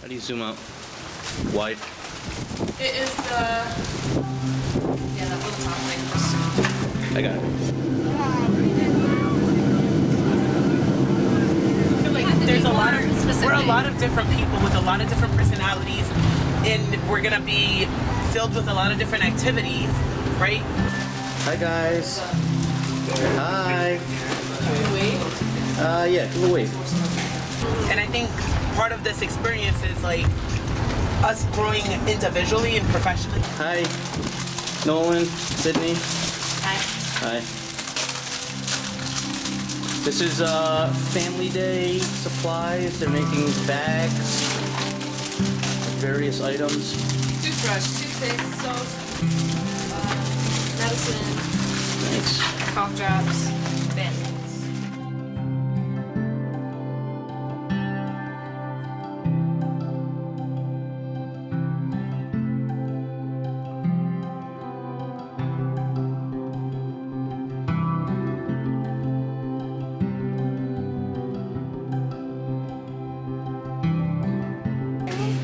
How do you zoom out? Wide. It is the that little top thing. I got it. I feel like we're a lot of different people with a lot of different personalities, and we're gonna be filled with a lot of different activities, right? Hi guys. Hi. Wait. Yeah, give a wave. And I think part of this experience is like us growing individually and professionally. Hi. Nolan, Sydney. Hi. Hi. This is Family Day supplies. They're making bags, various items. Toothbrush, toothpaste, soap, medicine, Nice. cough drops, band-aids.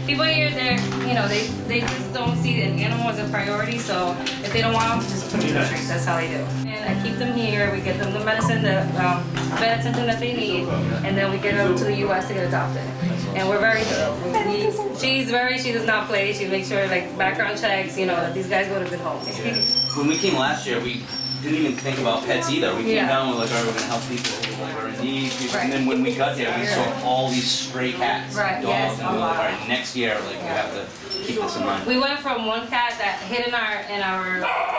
People here, they just don't see an animal as a priority, so if they don't want them, just put them in the streets. That's how they do. And I keep them here, we get them the medicine, the vet attention that they need, and then we get them to the U.S. to get adopted. And we're very thorough. She does not play. She makes sure, like, background checks, that these guys go to good homes. Yeah. When we came last year, we didn't even think about pets either. We came down with like, alright, we're gonna help people who like, are in need. And then when we got there, we saw all these stray cats, dogs, and we were like, alright, next year, like, we have to keep this in mind. We went from one cat that hid in our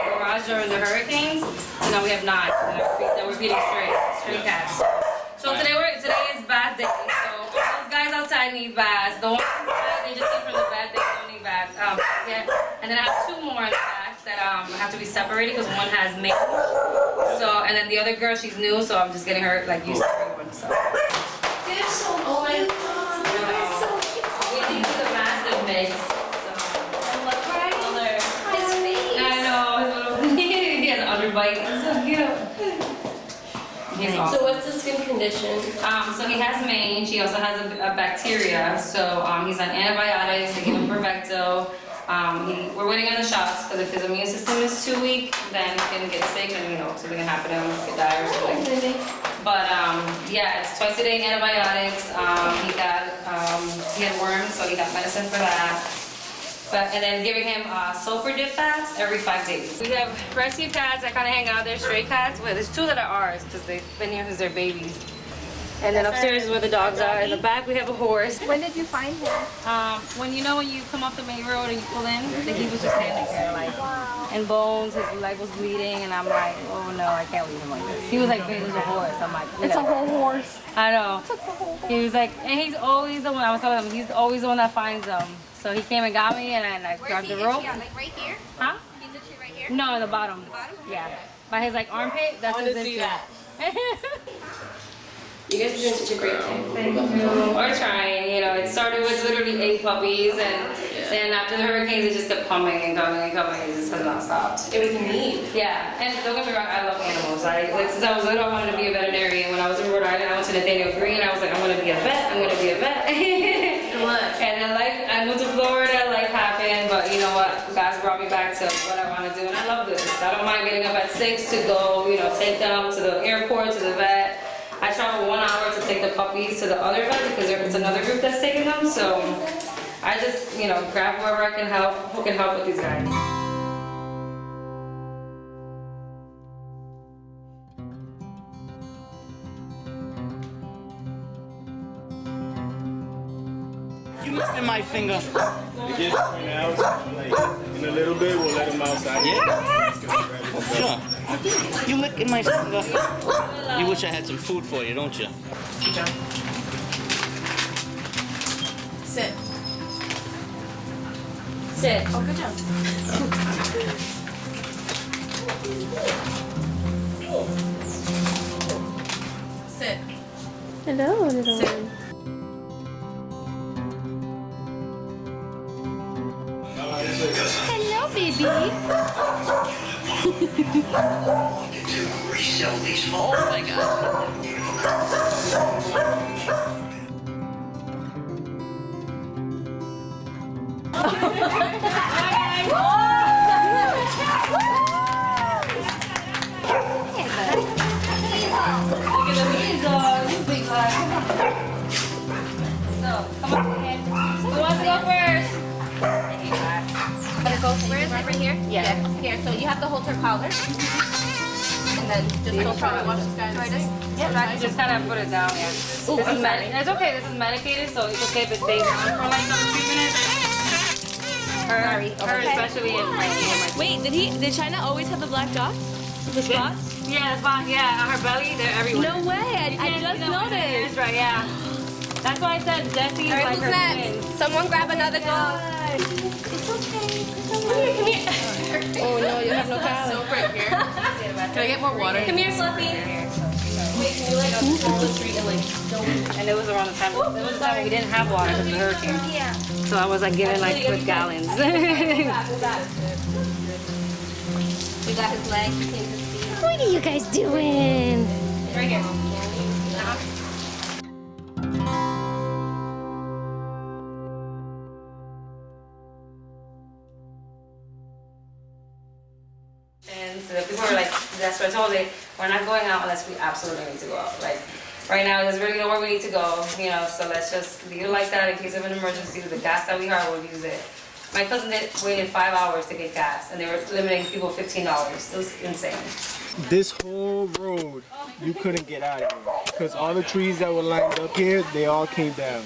garage during the hurricanes, and now we have 9 that we're feeding stray cats. So today is bath day. So those guys outside need baths. The ones inside, they just eat from the bed. They don't need baths. And then I have 2 more in the back that have to be separated because one has mange. So and then the other girl, she's new, so I'm just getting her like used to everyone. So. They're so old. We think it's a massive mix. So. His face. I know. He has an underbite. It's so cute. He's awesome. So what's the skin condition? So he has mange. He also has a bacteria. So he's on antibiotics. They give him Provecto. We're waiting on the shots because if his immune system is too weak, then he can get sick and something can happen to him, he could die or something. But yeah, it's twice a day antibiotics. He had worms, so he got medicine for that. And then giving him sulfur dip baths every 5 days. We have rescue cats that kind of hang out there, stray cats. Well, there's 2 that are ours because they've been here since they're babies. And then upstairs is where the dogs are. In the back we have a horse. When did you find him? When you come off the main road and you pull in, he was just standing there like, and bones, his leg was bleeding, and I'm like, oh no, I can't leave him like this. He was like big as a horse. I'm like, It's a whole horse. I know. He was like, and he's always the one, I was telling him, he's always the one that finds them. So he came and got me, and I grabbed the rope. Like right here? Huh? He's itchy right here? No, in the bottom. The bottom? Yeah. By his like armpit, that's his itchy. You guys are doing such a great thing. Thank you. We're trying, it started with literally 8 puppies, and then after the hurricanes, it just kept coming and coming and coming. It just has not stopped. It was neat. Yeah, and don't get me wrong, I love animals. Since I was little, I wanted to be a veterinarian. When I was in Rhode Island, I went to Nathaniel Green. I was like, I'm going to be a vet. I'm going to be a vet. And then I moved to Florida, life happened, but you know what? God's brought me back to what I want to do, and I love this. I don't mind getting up at 6 to go, take them to the airport, to the vet. I travel 1 hour to take the puppies to the other vet because it's another group that's taking them. So I just, grab whoever I can help, who can help with these guys. You lifting my finger. It gets point out, like, in a little bit, we'll let them outside. Yeah? Sure. You licking my finger. You wish I had some food for you, don't you? Good job. Sit. Sit. Oh, good job. Sit. Hello, little Sit. one. Hello, baby. Oh my God. Look at the weasel, you big guy. So, come on ahead. Who wants to go first? Gotta go. Where is it? Right here? Yeah. Here, so you have to hold her collar. And then just hold her. Watch this guy. Try this. Yeah, just kind of put it down, yeah. Ooh, This I'm is sorry. it's okay, this is medicated, so it's okay if it stays on for like another 3 minutes. Sorry. Her Okay. especially in my Wait, did China always have the black dots? The spots? Yeah, the spot, yeah, on her belly, they're everywhere. No way, I You just know what it is, noticed. right, yeah. That's why I said Jessie is Alright, like who's her next? twin. Someone grab another dog. It's okay. Come here. Oh no, you have no collar. Right here. Can I get more water? Come here, Fluffy. Wait, can you like pull the street and like And it was around the time, it was the time when we didn't have water because of the hurricane. Yeah. So I was like giving like with gallons. We got his leg, he came to see. What are you guys doing? Right here. And so the people were like, that's what I told them, we're not going out unless we absolutely need to go out. Like, right now, there's really nowhere we need to go, you know, so let's just leave it like that in case of an emergency. The gas that we have, we'll use it. My cousin waited 5 hours to get gas, and they were limiting people $15. It was insane. This whole road, you couldn't get out of here because all the trees that were lined up here, they all came down.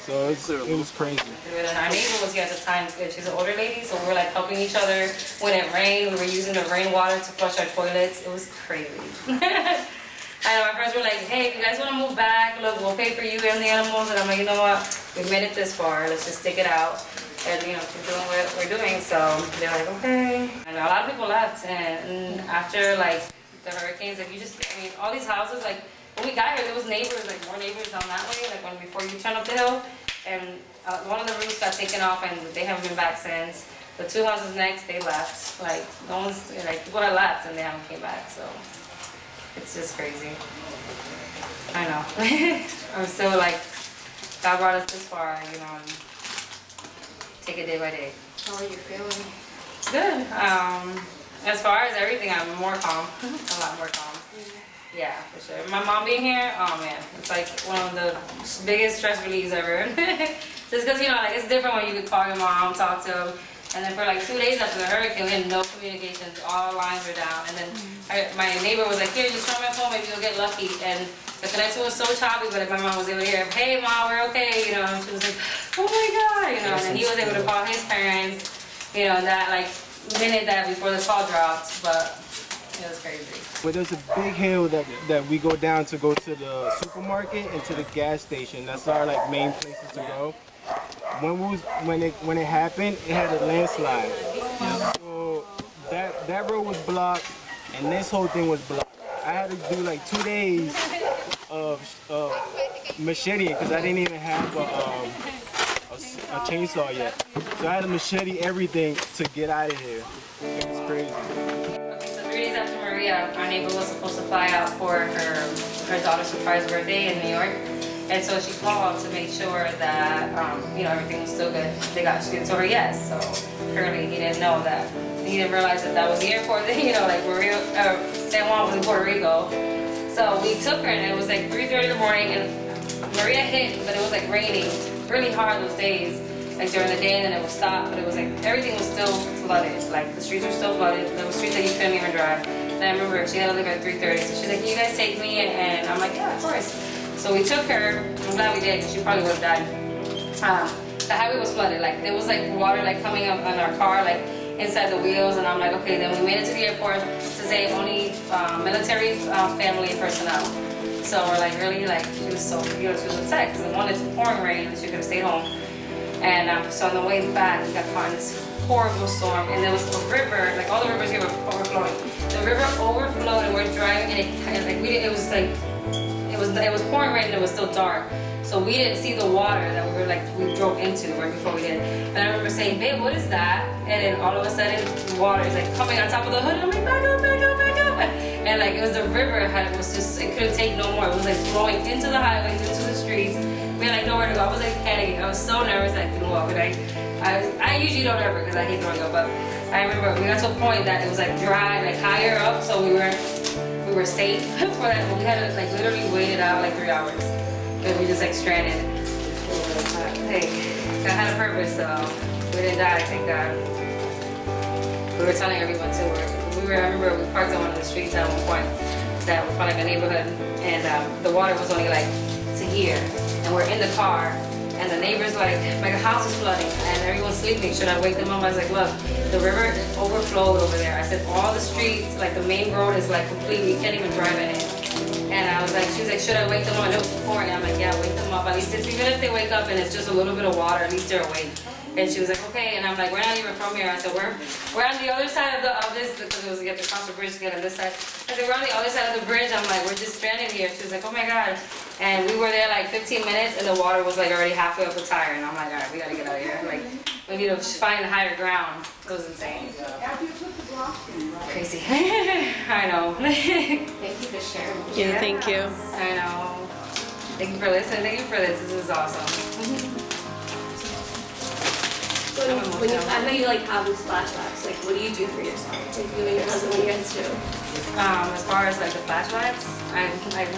So it was crazy. And our neighbor was here at the time, she's an older lady, so we were like helping each other. When it rained, we were using the rainwater to flush our toilets. It was crazy. I know, my friends were like, hey, if you guys want to move back, look, we'll pay for you and the animals. And I'm like, you know what, we've made it this far, let's just stick it out. And you know, keep doing what we're doing. So they're like, okay. And a lot of people left, and after like the hurricanes, like I mean, all these houses, like when we got here, there was neighbors, like more neighbors down that way, like before you turn up the hill. And one of the roofs got taken off, and they haven't been back since. The 2 houses next, they left. Like no one's like people had left, and they haven't came back. So it's just crazy. I know. I'm still like, God brought us this far, you know. And take it day by day. How are you feeling? Good. As far as everything, I'm more calm. A lot more calm. Yeah, for sure. My mom being here, oh man, it's like one of the biggest stress reliefs ever. Just because, you know, like it's different when you could call your mom, talk to them. And then for like 2 days after the hurricane, we had no communication. All lines were down. And then my neighbor was like, here, just try my phone, maybe you'll get lucky. And the connection was so choppy, but my mom was able to hear, hey mom, we're okay, you know, and she was like, oh my God, you know, and then he was able to call his parents, you know, that like minute that before the call dropped, but it was crazy. But there's a big hill that we go down to go to the supermarket and to the gas station. That's our like main places to go. When it happened, it had a landslide. So that road was blocked, and this whole thing was blocked. I had to do like 2 days of macheting because I didn't even have a chainsaw yet. So I had to machete everything to get out of here. It was crazy. Okay, so 3 days after Maria, our neighbor was supposed to fly out for her daughter's surprise birthday in New York. And so she called to make sure that, you know, everything was still good. She told her yes. So apparently he didn't know that. He didn't realize that was the airport. You know, like San Juan was in Puerto Rico. So we took her, and it was like 3:30 in the morning, and Maria hit, but it was like raining really hard those days, like during the day, and then it would stop. But it was like everything was still flooded. Like the streets were still flooded. There were streets that you couldn't even drive. And I remember she had to leave at 3:30. So she's like, "Can you guys take me?" And I'm like, "Yeah, of course." So we took her. I'm glad we did, because she probably would have died. The highway was flooded. Like there was like water like coming up on our car, like inside the wheels, and I'm like, okay. Then we made it to the airport to say only military family personnel. So we're like, really, like she was so, you know, she was upset because one, it's pouring rain, and she could have stayed home. And so on the way back, we got caught in this horrible storm, and there was a river, like all the rivers here were overflowing. The river overflowed, and we're driving, and like we didn't, it was pouring rain, and it was still dark. So we didn't see the water that we drove into right before we did. And I remember saying, babe, what is that? And then all of a sudden, the water is like coming on top of the hood. And I'm like, back up, back up, back up. And like it was the river, it couldn't take no more. It was like flowing into the highways, into the streets. we had like nowhere to go. I was like panicking. I was so nervous I threw up. And I usually don't ever because I hate throwing up. But I remember we got to a point that it was like dry, like higher up, so we were safe for that. But we had to like literally wait it out like 3 hours because we just like stranded. Hey, God had a purpose, so we didn't die. Thank God. We were telling everyone too. I remember we parked on one of the streets at one point that was from like a neighborhood, and the water was only like to here, and we're in the car, and the neighbors like a house is flooding, and everyone's sleeping. Should I wake them up? I was like, look, the river overflowed over there. I said all the streets, like the main road is like completely, you can't even drive in it. And I was like, she was like, should I wake them up? And it was pouring. I'm like, yeah, wake them up. At least even if they wake up and it's just a little bit of water, at least they're awake. And she was like, okay. And I'm like, we're not even from here. I said, we're on the other side of this, because it was you have to cross the bridge to get on this side. I said, we're on the other side of the bridge. I'm like, we're just stranded here. She was like, oh my God. And we were there like 15 minutes and the water was like already halfway up the tire. And I'm like, all right, we gotta get out of here. Like, we need to find higher ground. It was insane. Crazy. I know. Thank you for sharing. Yeah, thank you. I know. Thank you for listening. Thank you for this. This is awesome. When you, I know you like have these flashbacks. Like, what do you do for yourself? Like you and your husband, what do you guys do? As far as like the flashbacks, I write.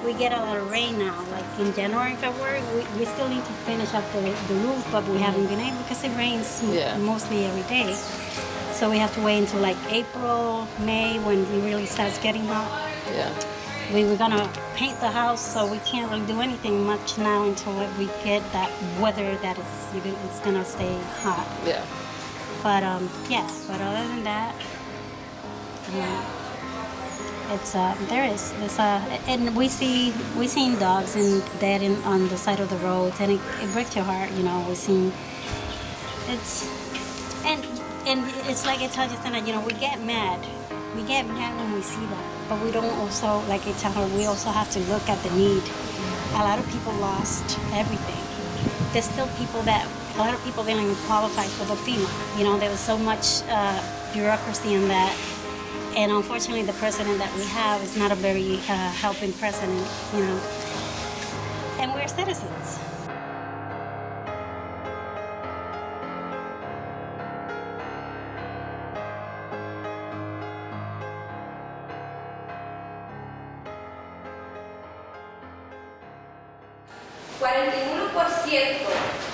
We get a lot of rain now, like in January, February, we still need to finish up the roof, but we haven't been able because it rains mostly every day. So we have to wait until like April, May, when it really starts getting hot. Yeah. We were gonna paint the house, so we can't really do anything much now until we get that weather that it's gonna stay hot. Yeah. But but other than that, and we seen dogs and dead on the side of the roads, and it breaks your heart, you know. And it's like I tell Justina, you know, we get mad when we see that, but we don't also, like I tell her, we also have to look at the need. A lot of people lost everything. There's still a lot of people didn't even qualify for the FEMA. You know, there was so much bureaucracy in that. And unfortunately, the president that we have is not a very helping president, you know. And we're citizens.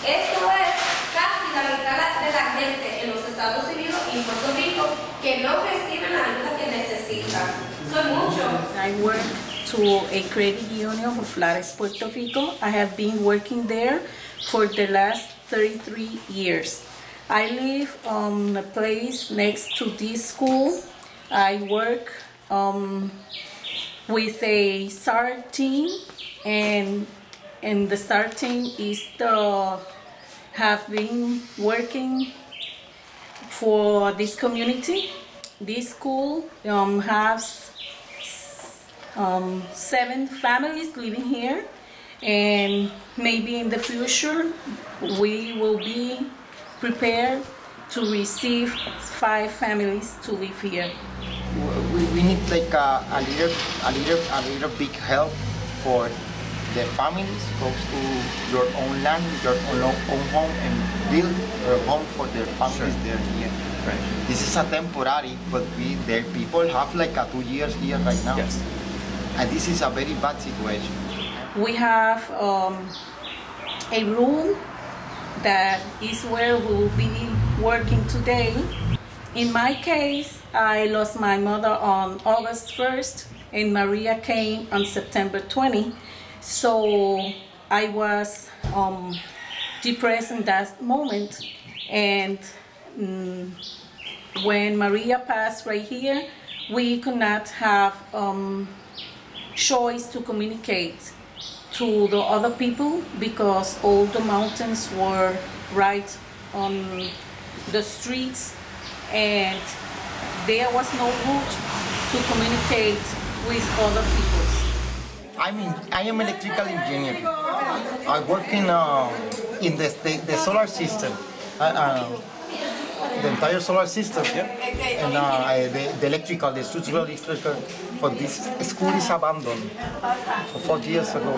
Eso es casi la mitad de la gente en los Estados Unidos y en Puerto Rico que no reciben la ayuda que necesitan. Son muchos. I work to a credit union of Flores, Puerto Rico. I have been working there for the last 33 years. I live on a place next to this school. I work with a SAR team, and the SAR team have been working for this community. This school has 7 families living here, and maybe in the future we will be prepared to receive 5 families to live here. We need like a little big help for the families. Go to your own land, your own home, and build a home for their families there here. Right. This is a temporary, but the people have like 2 years here right now. Yes. And this is a very bad situation. We have a room that is where we will be working today. In my case, I lost my mother on August 1st, and Maria came on September 20. So I was depressed in that moment, and when Maria passed right here, we could not have choice to communicate to the other people because all the mountains were right on the streets, and there was no route to communicate with other people. I am electrical engineer. I work in in the solar system. The entire solar system, and the electrical, the structural electrical for this school is abandoned 4 years ago.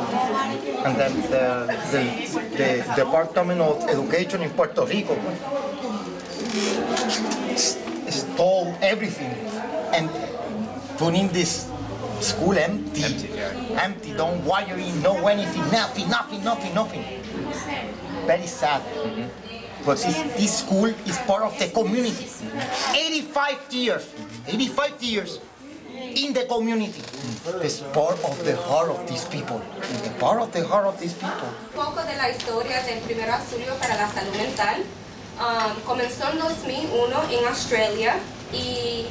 And then the Department of Education in Puerto Rico stole everything and putting this school empty. Empty, don't wiring, no anything, nothing. Very sad. But this school is part of the community. 85 years in the community. It's part of the heart of these people. Part of the heart of these people. Un poco de la historia del primer auxilio para la salud mental. Comenzó en 2001 en Australia y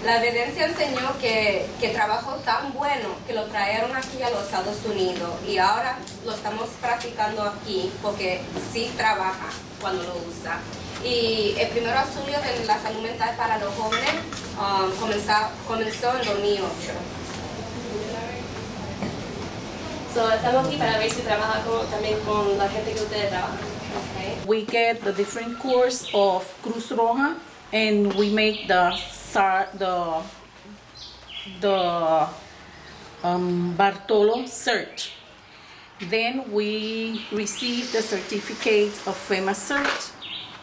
la evidencia enseñó que trabajó tan bueno que lo trajeron aquí a los Estados Unidos y ahora lo estamos practicando aquí porque sí trabaja cuando lo usa. Y el primer auxilio de la salud mental para los jóvenes comenzó en 2008. Estamos aquí para ver si trabaja también con la gente que ustedes trabajan. Okay. We get the different course of Cruz Roja and we make the Bartolo cert. Then we receive the certificate of FEMA cert.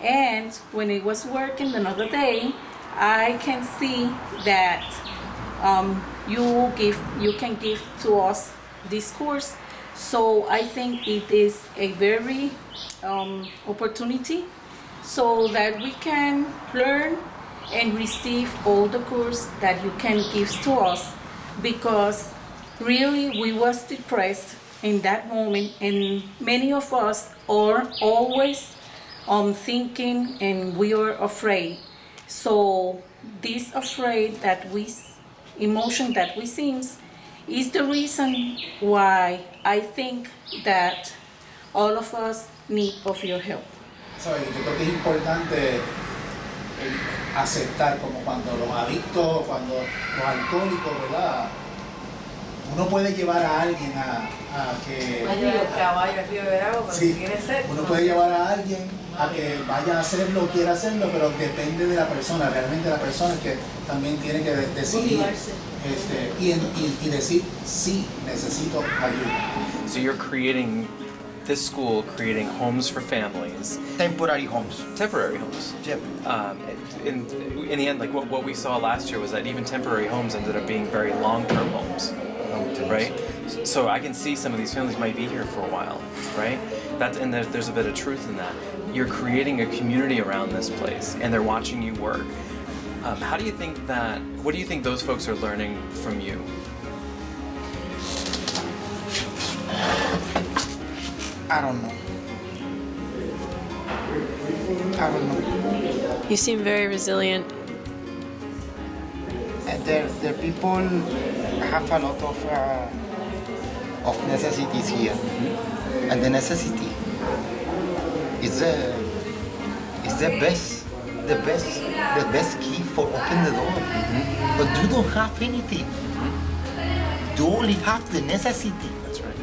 And when it was working another day, I can see that you can give to us this course. So I think it is a very opportunity so that we can learn and receive all the course that you can give to us, because really we was depressed in that moment, and many of us are always thinking and we are afraid. So this afraid emotion that we sense is the reason why I think that all of us need of your help. ¿Sabes? Yo creo que es importante aceptar, como cuando los adictos, cuando los alcohólicos, ¿verdad? Uno puede llevar a alguien a que... Sí, uno puede llevar a alguien a que vaya a hacerlo, quiera hacerlo, pero depende de la persona. Realmente la persona es que también tiene que decidir y decir, sí, necesito ayuda. So you're creating this school, creating homes for families. Temporary homes. Temporary homes. Yep. In the end, like what we saw last year was that even temporary homes ended up being very long-term homes, right? So I can see some of these families might be here for a while, right? There's a bit of truth in that. You're creating a community around this place, and they're watching you work. What do you think those folks are learning from you? I don't know. You seem very resilient. The people have a lot of necessities here, and the necessity is the best key for opening the door. But you don't have anything. You only have the necessity. That's right.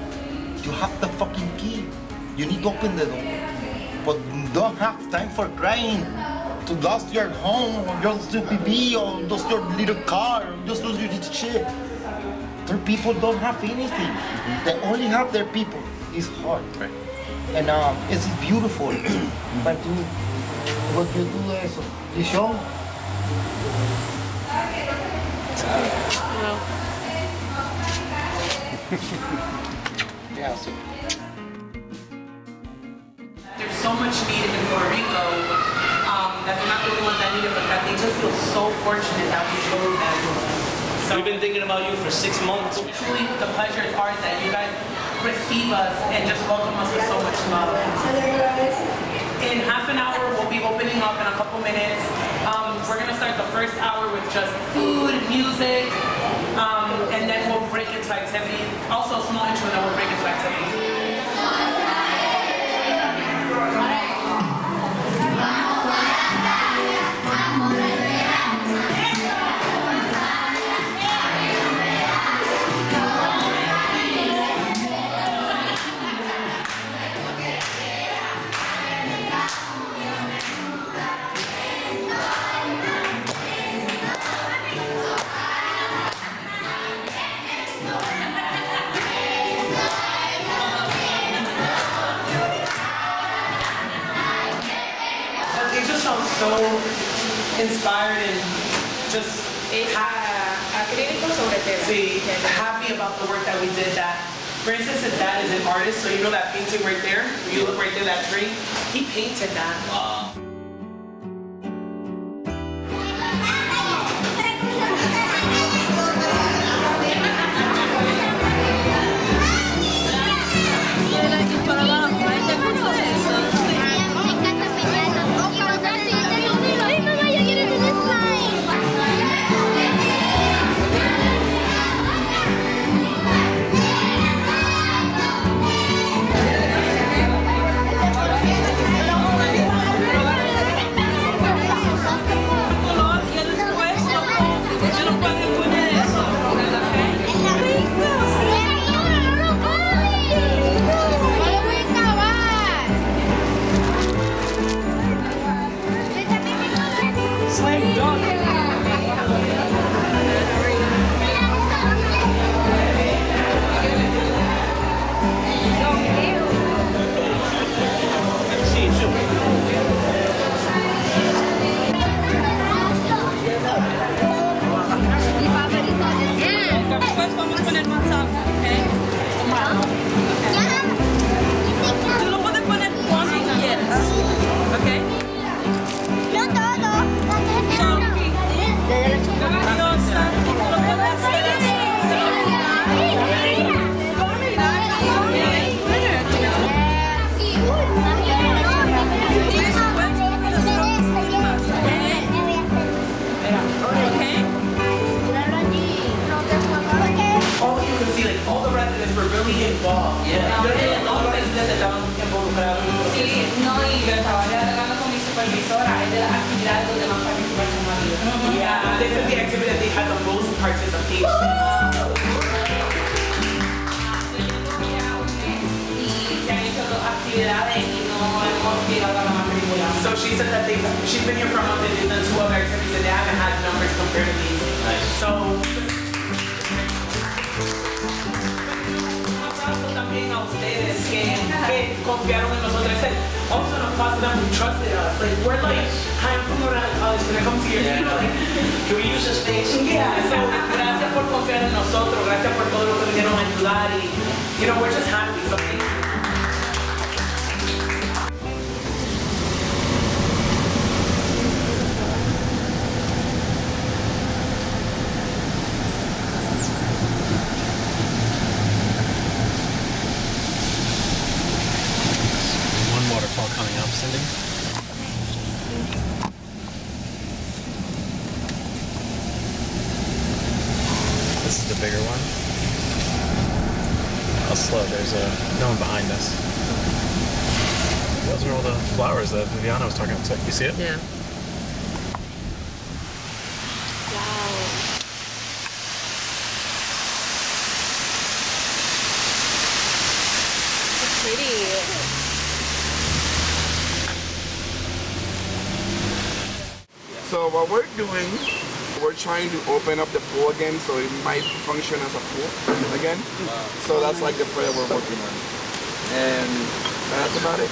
You have the fucking key. You need to open the door. But you don't have time for crying. To lose your home, or just your BB, or just your little car, or just lose your shit. Their people don't have anything. They only have their people. It's hard. Right. And it's beautiful. But what you do eso, you show. Yeah. So. There's so much need in Puerto Rico that they're not the only ones that need it, but that they just feel so fortunate that we chose them. So We've been thinking about you for 6 months. truly, the pleasure is ours that you guys receive us and just welcome us with so much love. In half an hour, we'll be opening up in a couple minutes. We're gonna start the first hour with just food, music, and then we'll break into activity. Also a small intro, and then we'll break into activity. so inspired and just happy about the work that we did. That, for instance, his dad is an artist, so you know that painting right there? You look right there, that tree? He painted that. Wow. This is the activity that they had the most participation. So she said that she's been here for a month and they've done 2 other activities and they haven't had numbers compared to these. Nice. So también a ustedes que confiaron en nosotros. I said, also an applause to them who trusted us. Like, we're like, hi, I'm from Rhode College, can I come to your Yeah. like, Can we use this space? yeah, so gracias por confiar en nosotros, gracias por todo lo que vinieron a ayudar y, you know, we're just happy, so thank you. Waterfall coming up, Cindy. This is the bigger one. How slow, there's no one behind us. Those are all the flowers that Viviana was talking about. You see it? Yeah. So what we're doing, we're trying to open up the pool again so it might function as a pool again. So that's like the prayer we're working on. And that's about it.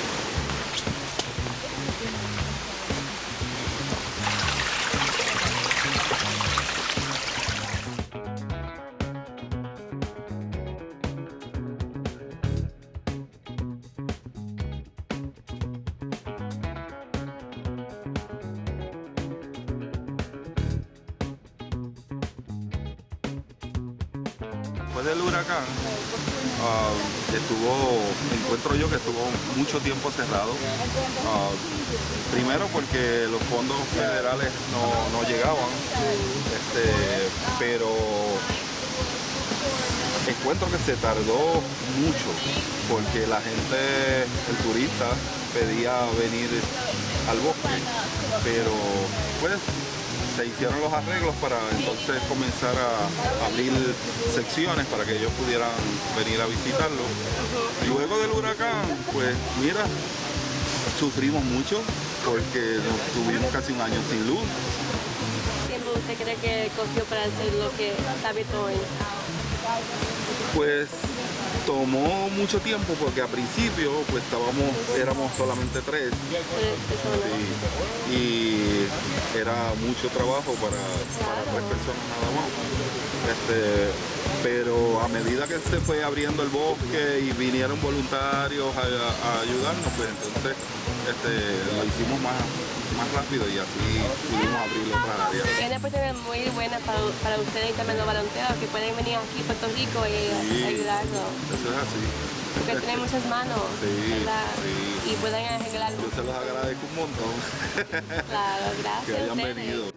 Después del huracán, encuentro yo que estuvo mucho tiempo cerrado. Primero porque los fondos federales no llegaban, pero encuentro que se tardó mucho porque la gente, el turista, pedía venir al bosque, pero pues se hicieron los arreglos para entonces comenzar a abrir secciones para que ellos pudieran venir a visitarlo. Luego del huracán, pues mira, sufrimos mucho porque tuvimos casi un año sin luz. ¿Qué tiempo usted cree que cogió para hacer lo que está abierto hoy? Pues tomó mucho tiempo porque al principio pues éramos solamente 3 y era mucho trabajo para 3 personas nada más. Pero a medida que se fue abriendo el bosque y vinieron voluntarios a ayudarnos, pues entonces lo hicimos más rápido y así pudimos abrir otra área. Es una oportunidad muy buena para ustedes y también los voluntarios que pueden venir aquí a Puerto Rico y ayudarnos. Eso es así. Porque tienen muchas manos, ¿verdad? Sí. Y pueden arreglar. Yo se los agradezco un montón. Claro, gracias. Que hayan venido.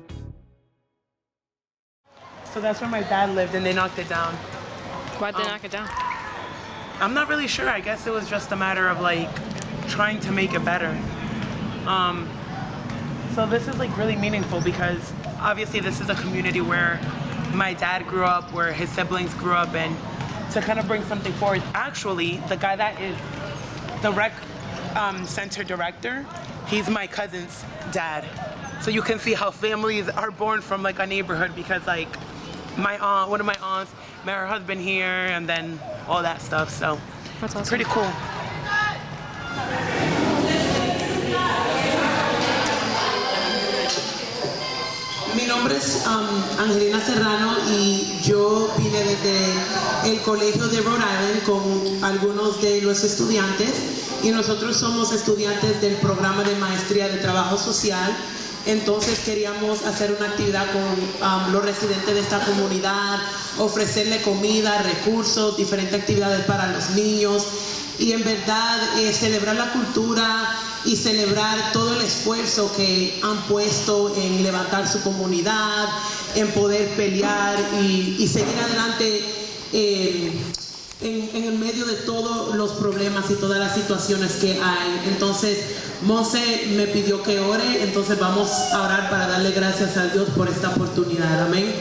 So that's where my dad lived, and they knocked it down. Why'd they knock it down? I'm not really sure. I guess it was just a matter of like trying to make it better. So this is like really meaningful because obviously this is a community where my dad grew up, where his siblings grew up, and to kind of bring something forward. Actually, the guy that is the rec center director, he's my cousin's dad. So you can see how families are born from like a neighborhood because like my aunt, one of my aunts, met her husband here and then all that stuff. So That's awesome. pretty cool. Mi nombre es Angelina Serrano y yo vine desde el colegio de Rhode Island con algunos de los estudiantes y nosotros somos estudiantes del programa de maestría de trabajo social. Entonces queríamos hacer una actividad con los residentes de esta comunidad, ofrecerle comida, recursos, diferentes actividades para los niños y en verdad celebrar la cultura y celebrar todo el esfuerzo que han puesto en levantar su comunidad, en poder pelear y seguir adelante en el medio de todos los problemas y todas las situaciones que hay. Entonces, Monse me pidió que ore, entonces vamos a orar para darle gracias a Dios por esta oportunidad. Amén.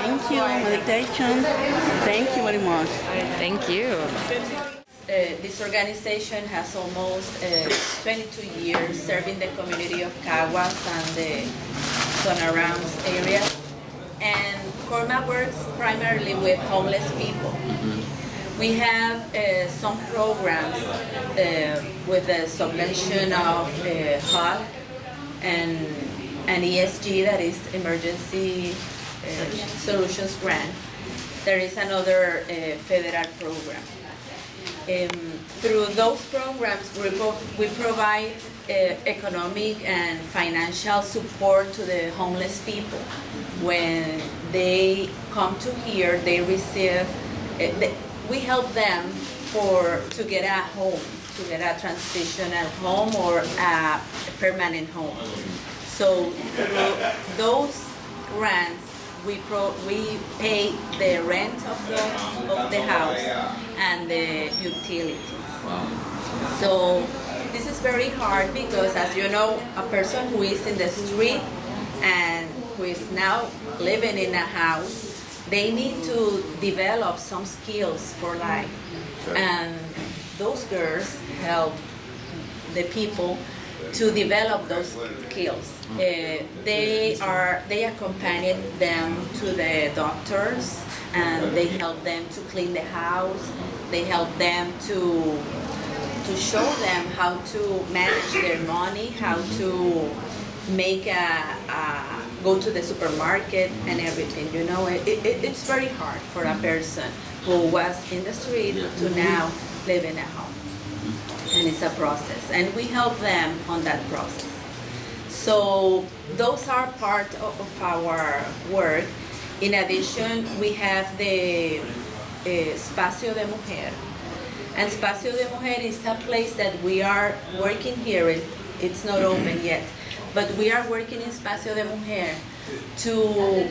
Thank you, meditation. Thank you very much. Thank you. This organization has almost 22 years serving the community of Caguas and the surrounds area. And Corma works primarily with homeless people. We have some programs with the subvention of HUD and an ESG, that is Emergency Solutions Grant. There is another federal program. Through those programs, we provide economic and financial support to the homeless people. When they come to here, they receive, we help them to get a home, to get a transitional home or a permanent home. So through those grants, we pay the rent of the house and the utilities. So this is very hard because, as you know, a person who is in the street and who is now living in a house, they need to develop some skills for life. And those girls help the people to develop those skills. They accompany them to the doctors, and they help them to clean the house. They help them to show them how to manage their money, how to make go to the supermarket and everything. You know, it's very hard for a person who was in the street to now live in a home. And it's a process, and we help them on that process. So those are part of our work. In addition, we have the Espacio de Mujer. And Espacio de Mujer is a place that we are working here. It's not open yet, but we are working in Espacio de Mujer to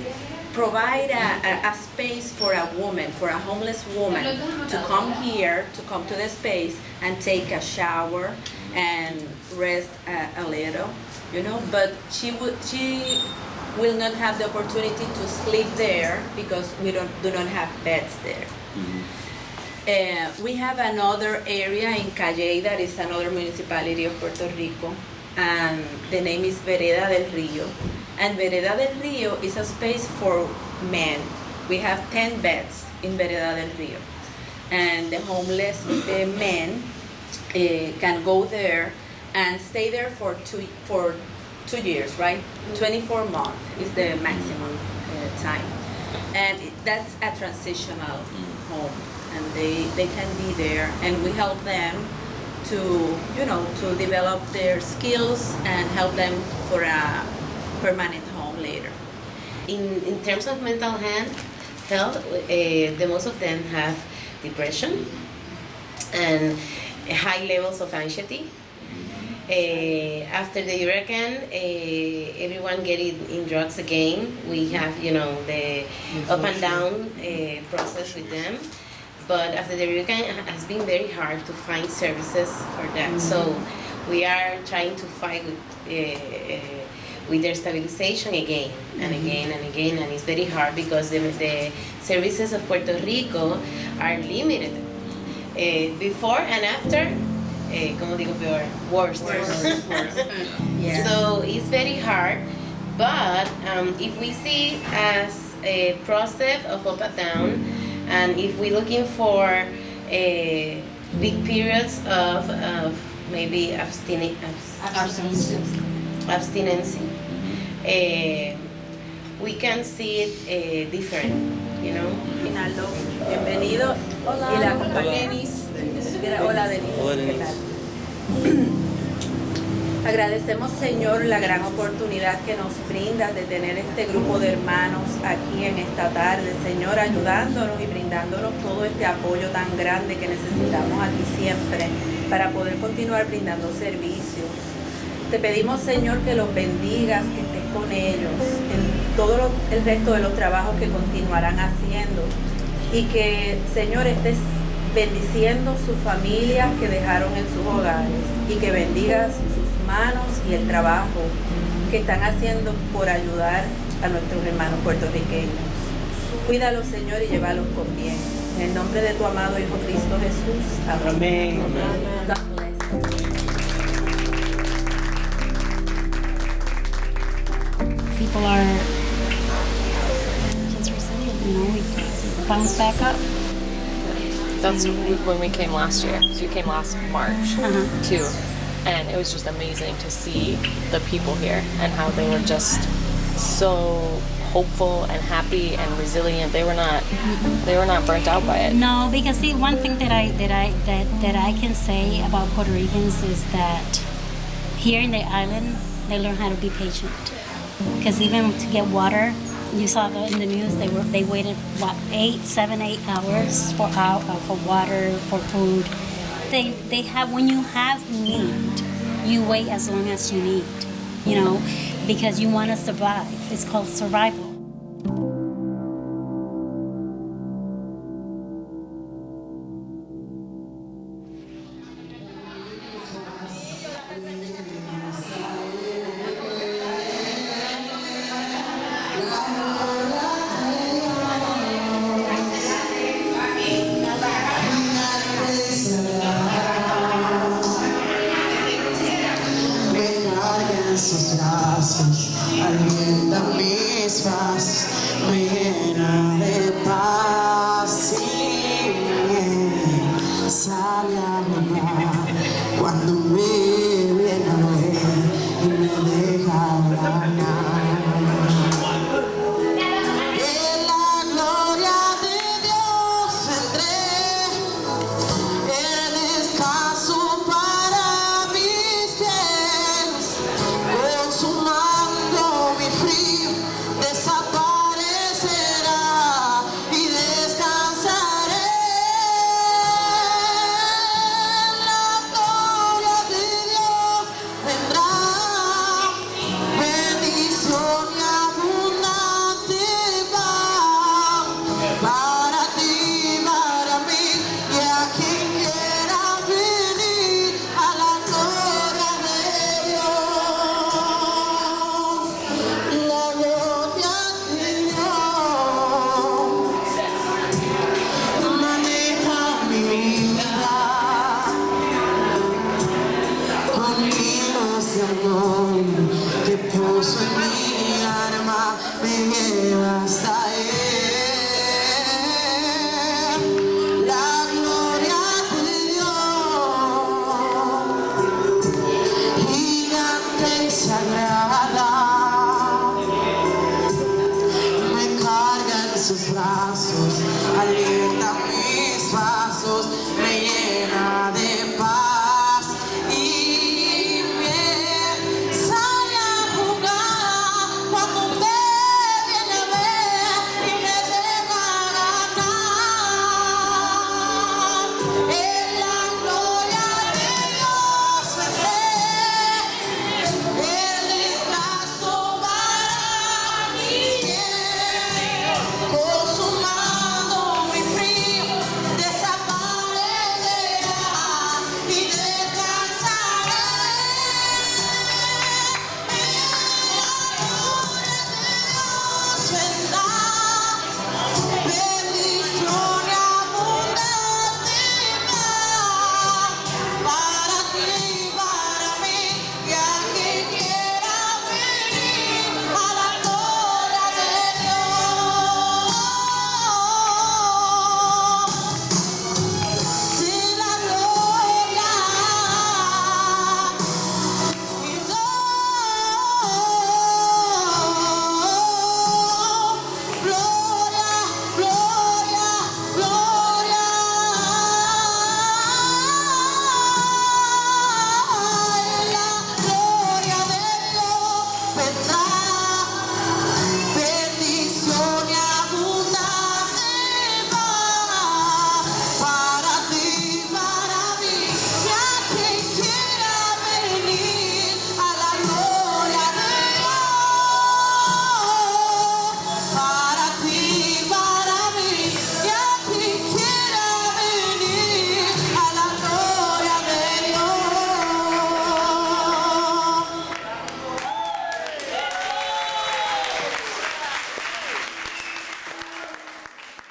provide a space for a woman, for a homeless woman, to come here, to come to the space and take a shower and rest a little, you know. But she will not have the opportunity to sleep there because we do not have beds there. We have another area in Calle that is another municipality of Puerto Rico, and the name is Vereda del Rio. And Vereda del Rio is a space for men. We have 10 beds in Vereda del Rio. And the homeless men can go there and stay there for two years, right? 24 months is the maximum time. And that's a transitional home. And they can be there, and we help them to, you know, to develop their skills and help them for a permanent home later. In terms of mental health, the most of them have depression and high levels of anxiety. After the hurricane, everyone get in drugs again. We have, you know, the up and down process with them. But after the hurricane, it has been very hard to find services for that. So we are trying to fight with their stabilization again and again and again, and it's very hard because the services of Puerto Rico are limited. Before and after, como digo peor, worse. Yeah. So it's very hard, but if we see as a process of up and down, and if we're looking for big periods of maybe abstinence, we can see it different, you know. Bienvenido. Y la compañía Denise. Hola Denise. Hola, Denise. ¿Qué tal? Agradecemos, Señor, la gran oportunidad que nos brinda de tener este grupo de hermanos aquí en esta tarde, Señor, ayudándonos y brindándonos todo este apoyo tan grande que necesitamos aquí siempre para poder continuar brindando servicios. Te pedimos, Señor, que los bendigas, que estés con ellos en todo el resto de los trabajos que continuarán haciendo, y que, Señor, estés bendiciendo sus familias que dejaron en sus hogares, y que bendigas sus manos y el trabajo que están haciendo por ayudar a nuestros hermanos puertorriqueños. Cuídalos, Señor, y llévalos con bien. En el nombre de tu amado Hijo Cristo Jesús. Amén. Amén. God bless. People are just resilient, you know, we bounce back up. That's when we came last year. So we came last March too. And it was just amazing to see the people here and how they were just so hopeful and happy and resilient. They were not burnt out by it. No, because see, one thing that I can say about Puerto Ricans is that here in the island they learn how to be patient. Because even to get water, You saw in the news they waited what 8 hours for water, for food. They have, when you have need, you wait as long as you need, you know, because you want to survive. It's called survival. Sus brazos, alienta mis pasos, me llena de paz y me sale a volar cuando me viene a ver y me deja ganar. En la gloria de Dios entré, el descanso para mis pies. Consumando mi frío, desaparecerá y descansaré. La gloria de Dios vendrá, bendición y abundante paz para ti, para mí y a quien quiera venir a la gloria de Dios. La gloria de Dios maneja mi vida, caminos de amor que puso en mi alma me lleva hasta Él. La gloria de Dios, gigante y sagrada, me carga en sus brazos.